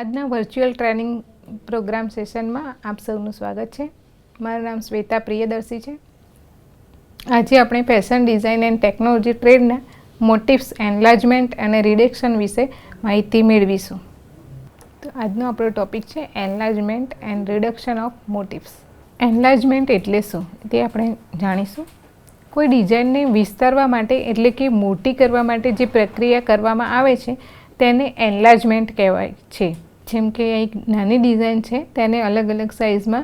આજના virtual training programme સેશનમાં આપ સૌનું સ્વાગત છે. મારું નામ શ્વેતા પ્રિયદર્શી છે. આજે આપણે ફેશન ડિઝાઇન એન્ડ ટેકનોલોજી ટ્રેડના મોટિવ્સ એન્લાર્જમેન્ટ અને રિડક્શન વિશે માહિતી મેળવીશું. તો આજનો આપણો ટોપિક છે એન્લાર્જમેન્ટ એન્ડ રિડક્શન ઓફ મોટિવ્સ. એન્લાર્જમેન્ટ એટલે શું તે આપણે જાણીશું. કોઈ ડિઝાઇનને વિસ્તારવા માટે એટલે કે મોટી કરવા માટે જે પ્રક્રિયા કરવામાં આવે છે તેને એન્લાર્જમેન્ટ કહેવાય છે. જેમ કે એક નાની ડિઝાઇન છે તેને અલગ અલગ સાઇઝમાં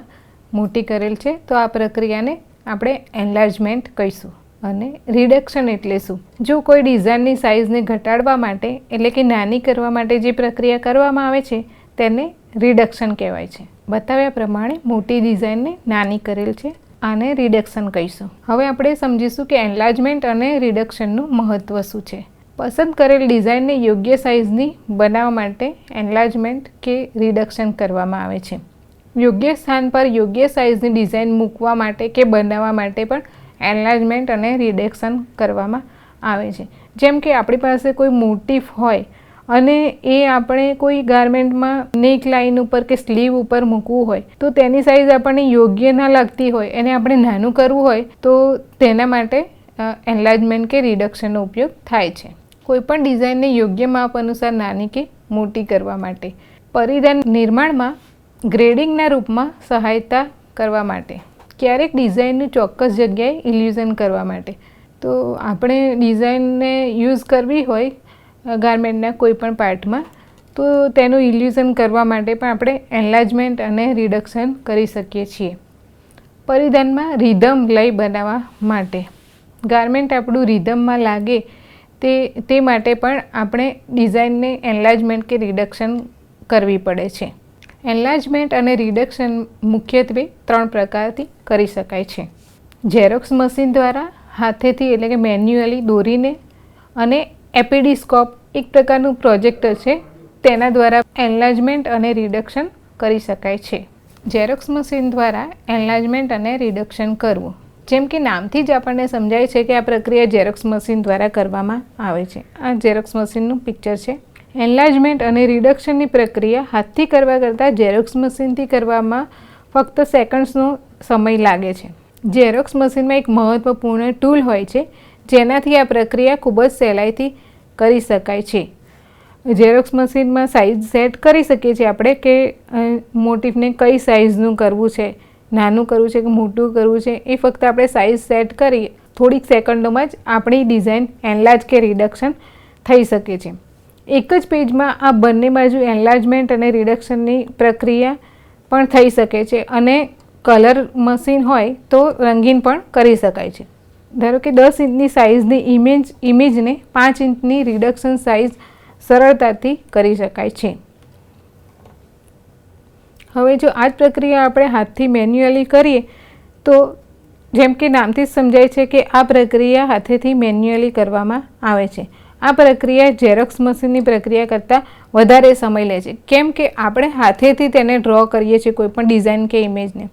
મોટી કરેલ છે તો આ પ્રક્રિયાને આપણે એન્લાર્જમેન્ટ કહીશું. અને રિડક્શન એટલે શું? જો કોઈ ડિઝાઇનની સાઇઝને ઘટાડવા માટે એટલે કે નાની કરવા માટે જે પ્રક્રિયા કરવામાં આવે છે તેને રિડક્શન કહેવાય છે. બતાવ્યા પ્રમાણે મોટી ડિઝાઇનને નાની કરેલ છે આને રિડક્શન કહીશું. હવે આપણે સમજીશું કે એન્લાર્જમેન્ટ અને રિડક્શનનું મહત્ત્વ શું છે. પસંદ કરેલ ડિઝાઇનને યોગ્ય સાઇઝની બનાવવા માટે એન્લાર્જમેન્ટ કે રિડક્શન કરવામાં આવે છે. યોગ્ય સ્થાન પર યોગ્ય સાઇઝની ડિઝાઇન મૂકવા માટે કે બનાવવા માટે પણ એન્લાર્જમેન્ટ અને રિડક્શન કરવામાં આવે છે. જેમ કે આપણી પાસે કોઈ મોટિફ હોય અને એ આપણે કોઈ ગારમેન્ટમાં નેક લાઇન ઉપર કે સ્લીવ ઉપર મૂકવું હોય તો તેની સાઇઝ આપણને યોગ્ય ના લાગતી હોય એને આપણે નાનું કરવું હોય તો તેના માટે એન્લાર્જમેન્ટ કે રિડક્શનનો ઉપયોગ થાય છે. કોઈપણ ડિઝાઇનને યોગ્ય માપ અનુસાર નાની કે મોટી કરવા માટે. પરિધાન નિર્માણમાં ગ્રેડિંગના રૂપમાં સહાયતા કરવા માટે. ક્યારેક ડિઝાઇનનું ચોક્કસ જગ્યાએ ઇલ્યુઝન કરવા માટે. તો આપણે ડિઝાઇનને યુઝ કરવી હોય ગારમેન્ટના કોઈપણ પાર્ટમાં તો તેનું ઇલ્યુઝન કરવા માટે પણ આપણે એન્લાર્જમેન્ટ અને રિડક્શન કરી શકીએ છીએ. પરિધાનમાં રિધમ લય બનાવવા માટે. ગારમેન્ટ આપણું રિધમમાં લાગે તે માટે પણ આપણે ડિઝાઇનને એન્લાર્જમેન્ટ કે રિડક્શન કરવી પડે છે. એન્લાર્જમેન્ટ અને રિડક્શન મુખ્યત્વે 3 પ્રકારથી કરી શકાય છે. ઝેરોક્સ મશીન દ્વારા હાથેથી એટલે કે મેન્યુઅલી દોરીને અને એપીડીસ્કોપ એક પ્રકારનું પ્રોજેક્ટર છે તેના દ્વારા એન્લાર્જમેન્ટ અને રિડક્શન કરી શકાય છે. ઝેરોક્સ મશીન દ્વારા એન્લાર્જમેન્ટ અને રિડક્શન કરવું. જેમ કે નામથી જ આપણને સમજાય છે કે આ પ્રક્રિયા ઝેરોક્સ મશીન દ્વારા કરવામાં આવે છે. આ ઝેરોક્સ મશીનનું પિક્ચર છે. એન્લાર્જમેન્ટ અને રિડક્શનની પ્રક્રિયા હાથથી કરવા કરતાં ઝેરોક્સ મશીનથી કરવામાં ફક્ત સેકન્ડ્સનો સમય લાગે છે. ઝેરોક્સ મશીનમાં એક મહત્ત્વપૂર્ણ ટૂલ હોય છે જેનાથી આ પ્રક્રિયા ખૂબ જ સહેલાઈથી કરી શકાય છે. ઝેરોક્સ મશીનમાં સાઇઝ સેટ કરી શકીએ છીએ આપણે કે મોટિફને કઈ સાઇઝનું કરવું છે, નાનું કરવું છે કે મોટું કરવું છે એ ફક્ત આપણે સાઇઝ સેટ કરી થોડીક સેકન્ડોમાં જ આપણી ડિઝાઇન એન્લાર્જ કે રિડક્શન થઈ શકે છે. એક જ પેજમાં આ બંને બાજુ એન્લાર્જમેન્ટ અને રિડક્શનની પ્રક્રિયા પણ થઈ શકે છે અને કલર મશીન હોય તો રંગીન પણ કરી શકાય છે. ધારો કે 10 ઇંચની સાઇઝની ઇમેજને 5 ઇંચની રિડક્શન સાઇઝ સરળતાથી કરી શકાય છે. હવે જો આ જ પ્રક્રિયા આપણે હાથથી મેન્યુઅલી કરીએ તો જેમ કે નામથી જ સમજાય છે કે આ પ્રક્રિયા હાથેથી મેન્યુઅલી કરવામાં આવે છે. આ પ્રક્રિયા ઝેરોક્સ મશીનની પ્રક્રિયા કરતાં વધારે સમય લે છે. કેમ કે આપણે હાથેથી તેને ડ્રો કરીએ છીએ કોઈપણ ડિઝાઇન કે ઇમેજને.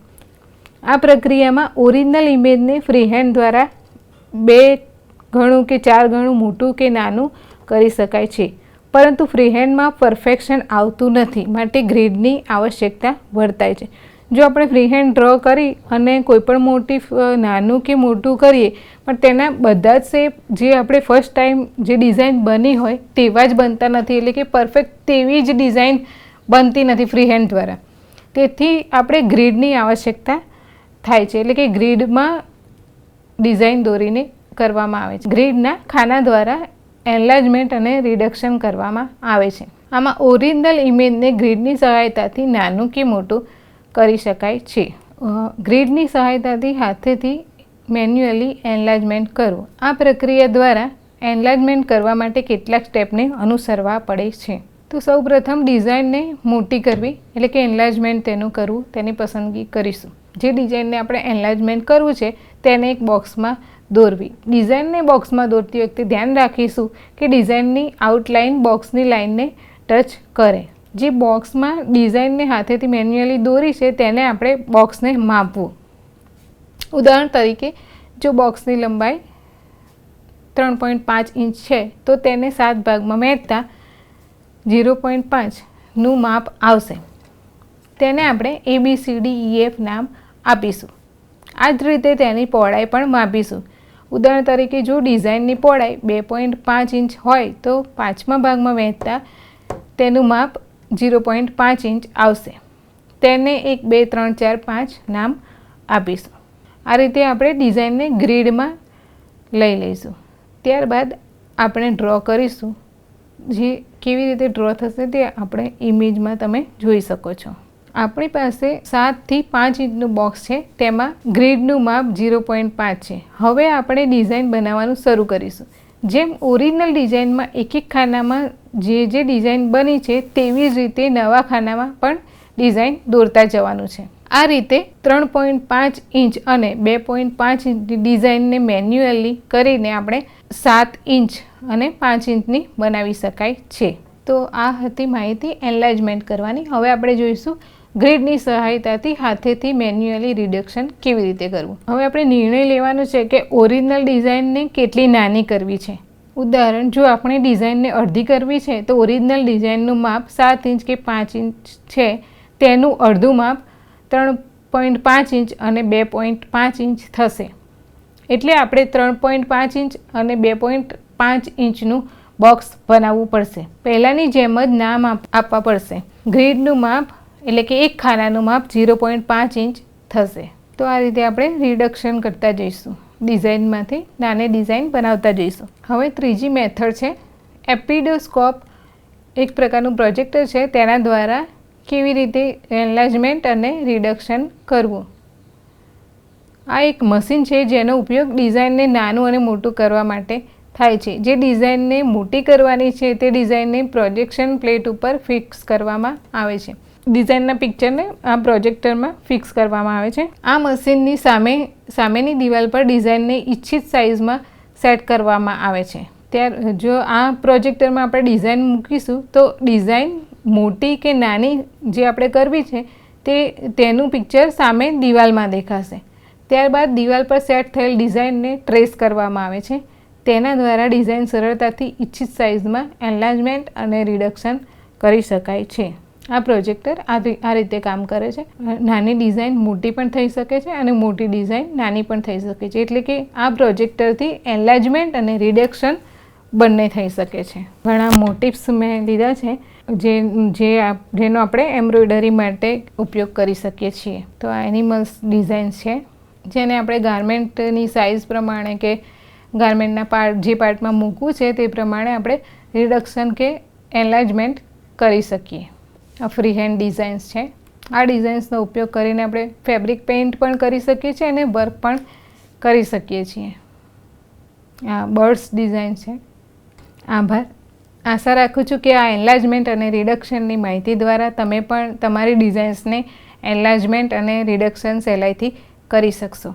આ પ્રક્રિયામાં ઓરિજિનલ ઇમેજને ફ્રીહેન્ડ દ્વારા 2 ગણું કે 4 ગણું મોટું કે નાનું કરી શકાય છે. પરંતુ ફ્રીહેન્ડમાં પરફેક્શન આવતું નથી માટે ગ્રીડની આવશ્યકતા વર્તાય છે. જો આપણે ફ્રીહેન્ડ ડ્રો કરી અને કોઈપણ મોટિફ નાનું કે મોટું કરીએ પણ તેના બધા જ શેપ જે આપણે ફર્સ્ટ ટાઈમ જે ડિઝાઇન બની હોય તેવા જ બનતા નથી એટલે કે પરફેક્ટ તેવી જ ડિઝાઇન બનતી નથી ફ્રીહેન્ડ દ્વારા. તેથી આપણે ગ્રીડની આવશ્યકતા થાય છે એટલે કે ગ્રીડમાં ડિઝાઇન દોરીને કરવામાં આવે છે. ગ્રીડના ખાના દ્વારા એન્લાર્જમેન્ટ અને રિડક્શન કરવામાં આવે છે. આમાં ઓરિજિનલ ઇમેજને ગ્રીડની સહાયતાથી નાનું કે મોટું કરી શકાય છે. ગ્રીડની સહાયતાથી હાથેથી મેન્યુઅલી એન્લાર્જમેન્ટ કરવું. આ પ્રક્રિયા દ્વારા એન્લાર્જમેન્ટ કરવા માટે કેટલાક સ્ટેપને અનુસરવા પડે છે. તો સૌપ્રથમ ડિઝાઇનને મોટી કરવી એટલે કે એન્લાર્જમેન્ટ તેનું કરવું તેની પસંદગી કરીશું. જે ડિઝાઇનને આપણે એન્લાર્જમેન્ટ કરવું છે તેને એક બોક્સમાં દોરવી. ડિઝાઇનને બોક્સમાં દોરતી વખતે ધ્યાન રાખીશું કે ડિઝાઇનની આઉટલાઇન બોક્સની લાઇનને ટચ કરે. જે બોક્સમાં ડિઝાઇનને હાથેથી મેન્યુઅલી દોરી છે તેને આપણે બોક્સને માપવું. ઉદાહરણ તરીકે જો બોક્સની લંબાઈ 3.5 ઇંચ છે તો તેને 7 ભાગમાં વહેંચતા 0.5 નું માપ આવશે તેને આપણે ABCDEF નામ આપીશું. આ જ રીતે તેની પહોળાઈ પણ માપીશું. ઉદાહરણ તરીકે જો ડિઝાઇનની પહોળાઈ 2.5 ઇંચ હોય તો 5મા ભાગમાં વહેંચતા તેનું માપ 0.5 ઇંચ આવશે. તેને 1 2 3 4 5 નામ આપીશું. આ રીતે આપણે ડિઝાઇનને ગ્રીડમાં લઈ લઈશું. ત્યારબાદ આપણે ડ્રો કરીશું. જે કેવી રીતે ડ્રો થશે તે આપણે ઇમેજમાં તમે જોઈ શકો છો. આપણી પાસે 7 થી 5 ઇંચનું બોક્સ છે, તેમાં ગ્રીડનું માપ 0.5 છે. હવે આપણે ડિઝાઇન બનાવવાનું શરૂ કરીશું. જેમ ઓરિજિનલ ડિઝાઇનમાં એક એક ખાનામાં જે ડિઝાઇન બની છે તેવી જ રીતે નવા ખાનામાં પણ ડિઝાઇન દોરતા જવાનું છે. આ રીતે 3.5 ઇંચ અને 2.5 ઇંચની ડિઝાઇનને મેન્યુઅલી કરીને આપણે 7 ઇંચ અને 5 ઇંચની બનાવી શકાય છે. તો આ હતી માહિતી એનલાર્જમેન્ટ કરવાની. હવે આપણે જોઈશું ગ્રીડની સહાયતાથી હાથેથી મેન્યુઅલી રિડક્શન કેવી રીતે કરવું. હવે આપણે નિર્ણય લેવાનો છે કે ઓરિજિનલ ડિઝાઇનને કેટલી નાની કરવી છે. ઉદાહરણ, જો આપણે ડિઝાઇનને અડધી કરવી છે તો ઓરિજિનલ ડિઝાઇનનું માપ 7 ઇંચ કે 5 ઇંચ છે, તેનું અડધું માપ 3.5 ઇંચ અને 2.5 ઇંચ થશે. એટલે આપણે 3.5 ઇંચ અને 2.5 ઇંચનું બોક્સ બનાવવું પડશે. પહેલાંની જેમ જ નામ આપવા પડશે. ગ્રીડનું માપ એટલે કે એક ખાનાનું માપ 0.5 ઇંચ થશે. તો આ રીતે આપણે રિડક્શન કરતા જઈશું. ડિઝાઇનમાંથી નાની ડિઝાઇન બનાવતા જઈશું. હવે ત્રીજી મેથડ છે એપિડોસ્કોપ. એક પ્રકારનું પ્રોજેક્ટર છે, તેના દ્વારા કેવી રીતે એનલાર્જમેન્ટ અને રિડક્શન કરવું. આ એક મશીન છે જેનો ઉપયોગ ડિઝાઇનને નાનું અને મોટું કરવા માટે થાય છે. જે ડિઝાઇનને મોટી કરવાની છે તે ડિઝાઇનને પ્રોજેક્શન પ્લેટ ઉપર ફિક્સ કરવામાં આવે છે. ડિઝાઇનના પિક્ચરને આ પ્રોજેક્ટરમાં ફિક્સ કરવામાં આવે છે. આ મશીનની સામેની દિવાલ પર ડિઝાઇનને ઈચ્છિત સાઇઝમાં સેટ કરવામાં આવે છે. જો આ પ્રોજેક્ટરમાં આપણે ડિઝાઇન મૂકીશું તો ડિઝાઇન મોટી કે નાની જે આપણે કરવી છે તેનું પિક્ચર સામે દિવાલમાં દેખાશે. ત્યારબાદ દિવાલ પર સેટ થયેલ ડિઝાઇનને ટ્રેસ કરવામાં આવે છે. તેના દ્વારા ડિઝાઇન સરળતાથી ઈચ્છિત સાઇઝમાં એનલાર્જમેન્ટ અને રિડક્શન કરી શકાય છે. આ પ્રોજેક્ટર આ રીતે કામ કરે છે. નાની ડિઝાઇન મોટી પણ થઈ શકે છે અને મોટી ડિઝાઇન નાની પણ થઈ શકે છે. એટલે કે આ પ્રોજેક્ટરથી એનલાર્જમેન્ટ અને રિડક્શન બંને થઈ શકે છે. ઘણા મોટિવ્સ મેં લીધા છે જેનો આપણે એમ્બ્રોઇડરી માટે ઉપયોગ કરી શકીએ છીએ. તો આ એનિમલ્સ ડિઝાઇન્સ છે જેને આપણે ગાર્મેન્ટની સાઇઝ પ્રમાણે કે ગાર્મેન્ટના જે પાર્ટમાં મૂકવું છે તે પ્રમાણે આપણે રિડક્શન કે એનલાર્જમેન્ટ કરી શકીએ. આ ફ્રી હેન્ડ ડિઝાઇન્સ છે. આ ડિઝાઇન્સનો ઉપયોગ કરીને આપણે ફેબ્રિક પેઇન્ટ પણ કરી શકીએ છીએ અને વર્ક પણ કરી શકીએ છીએ. આ બર્ડ્સ ડિઝાઇન છે. આભાર. આશા રાખું છું કે આ એનલાર્જમેન્ટ અને રિડક્શનની માહિતી દ્વારા તમે પણ તમારી ડિઝાઇન્સને એનલાર્જમેન્ટ અને રિડક્શન સહેલાઈથી કરી શકશો.